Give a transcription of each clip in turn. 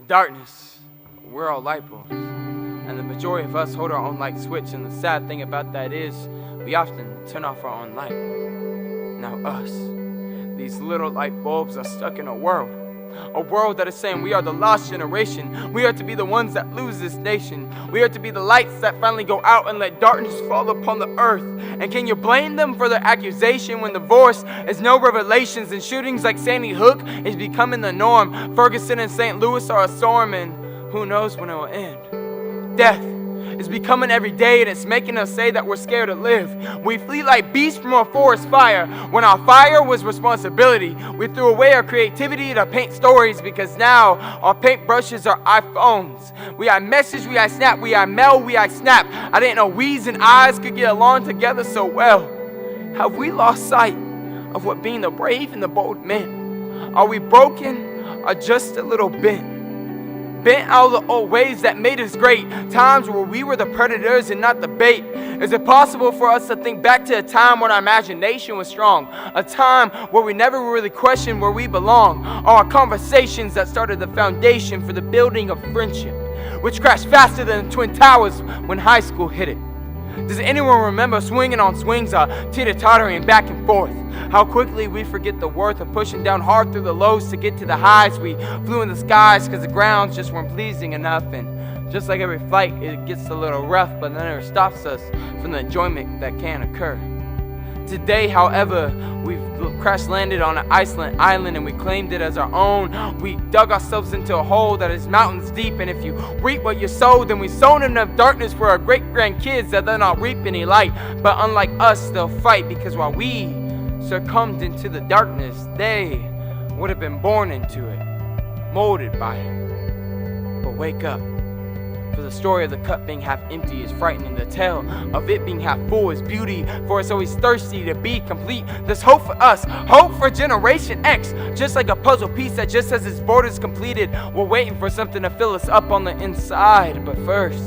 darkness, we're all light bulbs. And the majority of us hold our own light switch, and the sad thing about that is we often turn off our own light. Now us, these little light bulbs, are stuck in a world that is saying we are the lost generation. We are to be the ones that lose this nation. We are to be the lights that finally go out and let darkness fall upon the earth. And can you blame them for their accusation when the voice is no revelations and shootings like Sandy Hook is becoming the norm? Ferguson and St. Louis are a storm, and who knows when it will end. Death is becoming every day, and it's making us say that we're scared to live. We flee like beasts from a forest fire, when our fire was responsibility. We threw away our creativity to paint stories, because now our paintbrushes are iPhones. We iMessage, we iSnap, we iMail, we iSnap. I didn't know we's and I's could get along together so well. Have we lost sight of what being the brave and the bold meant? Are we broken or just a little bent out of the old ways that made us great? Times where we were the predators and not the bait. Is it possible for us to think back to a time when our imagination was strong? A time where we never really questioned where we belong? Or our conversations that started the foundation for the building of friendship, which crashed faster than the Twin Towers when high school hit it? Does anyone remember swinging on swings, teeter-tottering back and forth? How quickly we forget the worth of pushing down hard through the lows to get to the highs. We flew in the skies because the grounds just weren't pleasing enough. And just like every flight, it gets a little rough, but then it stops us from the enjoyment that can occur. Today, however, we've crash-landed on an Iceland island, and we claimed it as our own. We dug ourselves into a hole that is mountains deep, and if you reap what you sow, then we sown enough darkness for our great-grandkids that they'll not reap any light. But unlike us, they'll fight, because while we succumbed into the darkness, they would have been born into it, molded by it. But wake up. For the story of the cup being half empty is frightening. The tale of it being half full is beauty, for it's always thirsty to be complete. There's hope for us, hope for Generation X. Just like a puzzle piece that just has its borders completed, we're waiting for something to fill us up on the inside. But first,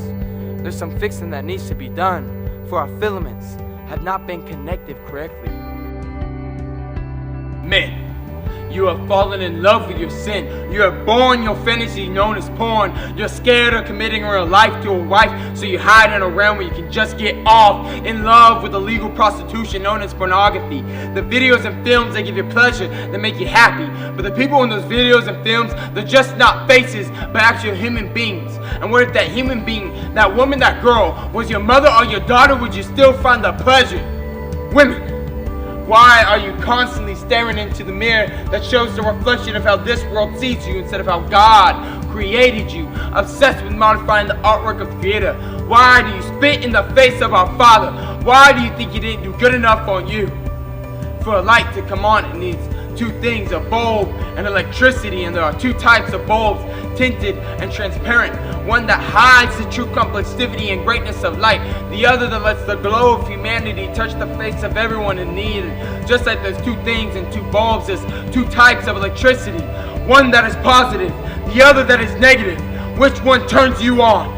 there's some fixing that needs to be done, for our filaments have not been connected correctly. Men, you have fallen in love with your sin. You have born your fantasy known as porn. You're scared of committing real life to a wife, so you hide in a realm where you can just get off, in love with illegal prostitution known as pornography. The videos and films that give you pleasure, that make you happy. But the people in those videos and films, they're just not faces, but actual human beings. And what if that human being, that woman, that girl, was your mother or your daughter? Would you still find the pleasure? Women, why are you constantly staring into the mirror that shows the reflection of how this world sees you instead of how God created you? Obsessed with modifying the artwork of the Creator. Why do you spit in the face of our Father? Why do you think He didn't do good enough on you? For a light to come on, it needs two things, a bulb and electricity, and there are two types of bulbs, tinted and transparent. One that hides the true complexity and greatness of light, the other that lets the glow of humanity touch the face of everyone in need. And just like there's two things and two bulbs, there's two types of electricity, one that is positive, the other that is negative. Which one turns you on?